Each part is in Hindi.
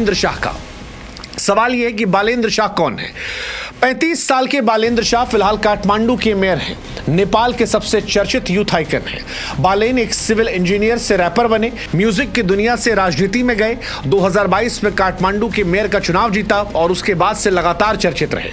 बालेंद्र शाह का। सवाल यह है कि बालेंद्र शाह कौन है। 35 साल के बालेंद्र शाह फिलहाल काठमांडू के मेयर हैं। नेपाल के सबसे चर्चित यूथ आइकन हैं। बालेन एक सिविल इंजीनियर से रैपर बने, म्यूजिक की दुनिया से राजनीति में गए, 2022 में काठमांडू के मेयर का चुनाव जीता और उसके बाद से लगातार चर्चित रहे।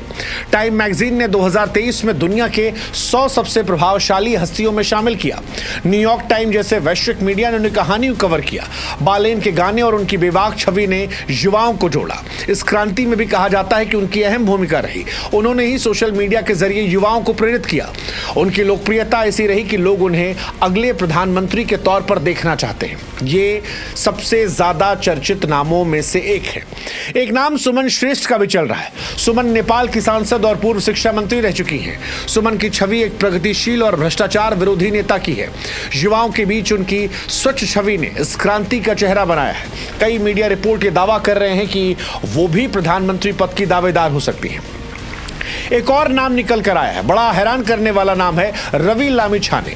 टाइम मैगजीन ने 2023 में दुनिया के 100 सबसे प्रभावशाली हस्तियों में शामिल किया। न्यूयॉर्क टाइम जैसे वैश्विक मीडिया ने उनकी कहानी को कवर किया। बालेन के गाने और उनकी बेबाक छवि ने युवाओं को जोड़ा। इस क्रांति में भी कहा जाता है कि उनकी अहम भूमिका रही। उन्होंने ही सोशल मीडिया के जरिए युवाओं को प्रेरित किया। उनकी लोकप्रियता ऐसी रही कि लोग उन्हें अगले प्रधानमंत्री के तौर पर देखना चाहते हैं। ये सबसे ज्यादा चर्चित नामों में से एक है। एक नाम सुमन श्रेष्ठ का भी चल रहा है। सुमन नेपाल की सांसद और पूर्व शिक्षा मंत्री रह चुकी हैं। सुमन की छवि एक प्रगतिशील और भ्रष्टाचार विरोधी नेता की है। युवाओं के बीच उनकी स्वच्छ छवि ने इस क्रांति का चेहरा बनाया है। कई मीडिया रिपोर्ट ये दावा कर रहे हैं कि वो भी प्रधानमंत्री पद की दावेदार हो सकती हैं। एक और नाम निकल कर आया है। बड़ा हैरान करने वाला नाम है रवि लामिछाने।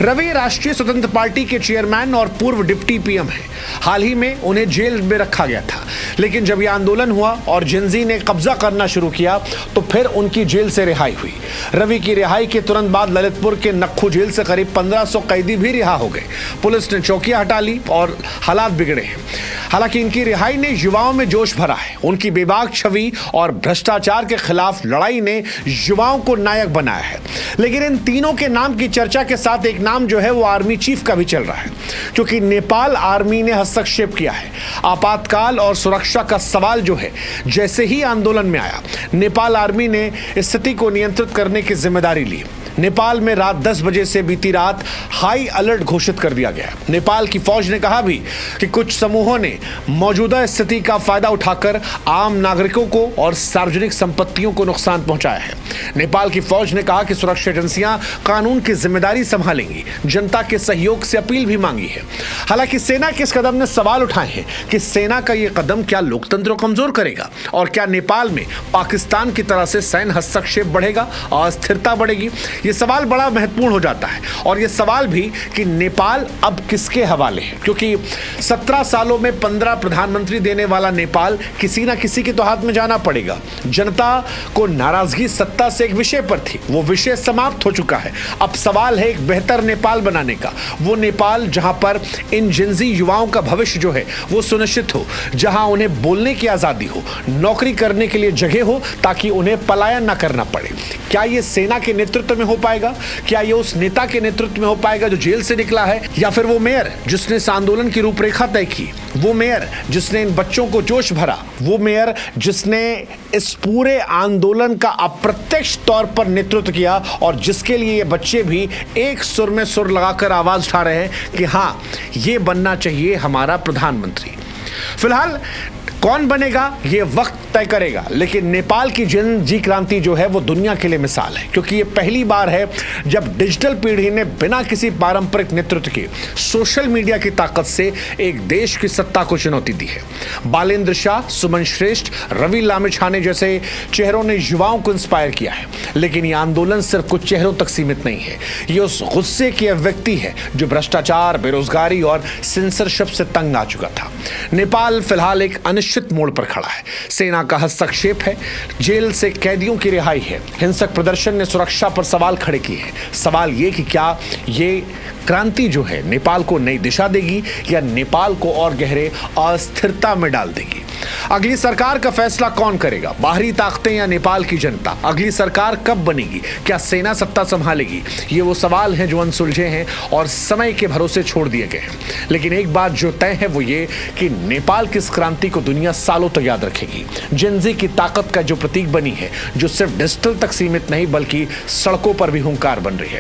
रवि राष्ट्रीय स्वतंत्र पार्टी के चेयरमैन और पूर्व डिप्टी पीएम हैं। हाल ही में उन्हें जेल में रखा गया था, लेकिन जब यह आंदोलन हुआ और जेनजी ने कब्जा करना शुरू किया तो फिर उनकी जेल से रिहाई हुई। रवि की रिहाई के तुरंत बाद ललितपुर के नक्खू जेल से करीब 1500 कैदी भी रिहा हो गए। पुलिस ने चौकियां हटा ली और हालात बिगड़े हैं। हालांकि इनकी रिहाई ने युवाओं में जोश भरा है। उनकी बेबाक छवि और भ्रष्टाचार के खिलाफ लड़ाई ने युवाओं को नायक बनाया है। लेकिन इन तीनों के नाम की चर्चा के साथ एक नाम जो है वो आर्मी चीफ का भी चल रहा है, क्योंकि नेपाल आर्मी ने हस्तक्षेप किया है। आपातकाल और सुरक्षा का सवाल जो है, जैसे ही आंदोलन में आया, नेपाल आर्मी ने स्थिति को नियंत्रित करने की जिम्मेदारी ली। नेपाल में रात 10 बजे से बीती रात हाई अलर्ट घोषित कर दिया गया। नेपाल की फौज ने कहा भी कि कुछ समूहों ने मौजूदा स्थिति का फायदा उठाकर आम नागरिकों को और सार्वजनिक संपत्तियों को नुकसान पहुंचाया है। नेपाल की फौज ने कहा कि सुरक्षा एजेंसियां कानून की जिम्मेदारी संभालेंगी। जनता के सहयोग से अपील भी मांगी है। हालांकि सेना के इस कदम ने सवाल उठाए हैं कि सेना का यह कदम क्या लोकतंत्र को कमजोर करेगा और क्या नेपाल में पाकिस्तान की तरह से सैन्य हस्तक्षेप बढ़ेगा, अस्थिरता बढ़ेगी। ये सवाल बड़ा महत्वपूर्ण हो जाता है। और ये सवाल भी कि नेपाल अब किसके हवाले है, क्योंकि 17 सालों में 15 प्रधानमंत्री देने वाला नेपाल किसी ना किसी के तो हाथ में जाना पड़ेगा। जनता को नाराजगी सत्ता से एक विषय पर थी, वो विषय समाप्त हो चुका है। अब सवाल है एक बेहतर नेपाल बनाने का, वो नेपाल जहां पर इन जिंजी युवाओं का भविष्य जो है वो सुनिश्चित हो, जहां उन्हें बोलने की आजादी हो, नौकरी करने के लिए जगह हो, ताकि उन्हें पलायन ना करना पड़े। क्या ये सेना के नेतृत्व में हो पाएगा? क्या ये उस नेता के नेतृत्व में हो पाएगा जो जेल से निकला है, या फिर वो मेयर जिसने इस आंदोलन की रूपरेखा तय की, वो मेयर जिसने इन बच्चों को जोश भरा, वो मेयर जिसने इस पूरे आंदोलन का अप्रत्यक्ष तौर पर नेतृत्व किया और जिसके लिए ये बच्चे भी एक सुर में सुर लगाकर आवाज उठा रहे हैं कि हां, ये बनना चाहिए हमारा प्रधानमंत्री। फिलहाल कौन बनेगा ये वक्त तय करेगा, लेकिन नेपाल की जन जी क्रांति जो है वो दुनिया के लिए मिसाल है, क्योंकि ये पहली बार है जब डिजिटल पीढ़ी ने बिना किसी पारंपरिक नेतृत्व के सोशल मीडिया की ताकत से एक देश की सत्ता को चुनौती दी है। बालेंद्र शाह, सुमन श्रेष्ठ, रवि लामिछाने जैसे चेहरों ने युवाओं को इंस्पायर किया है। लेकिन ये आंदोलन सिर्फ कुछ चेहरों तक सीमित नहीं है। ये उस गुस्से की अभिव्यक्ति है जो भ्रष्टाचार, बेरोजगारी और सेंसरशिप से तंग आ चुका था। नेपाल फिलहाल एक अनिश्चित मोड़ पर खड़ा है। सेना का हस्तक्षेप है, जेल से कैदियों की रिहाई है, हिंसक प्रदर्शन ने सुरक्षा पर सवाल खड़े किए हैं। सवाल ये कि क्या ये क्रांति जो है नेपाल को नई दिशा देगी या नेपाल को और गहरे अस्थिरता में डाल देगी? अगली सरकार का फैसला कौन करेगा, बाहरी ताकतें या नेपाल की जनता? अगली सरकार कब बनेगी? क्या सेना सत्ता संभालेगी? ये वो सवाल हैं जो अनसुलझे हैं और समय के भरोसे छोड़ दिए गए हैं। लेकिन एक बात जो तय है वो ये कि नेपाल की इस क्रांति को दुनिया सालों तक याद रखेगी। जेनजी की ताकत का जो प्रतीक बनी है, जो सिर्फ डिजिटल तक सीमित नहीं बल्कि सड़कों पर भी हुंकार बन रही है।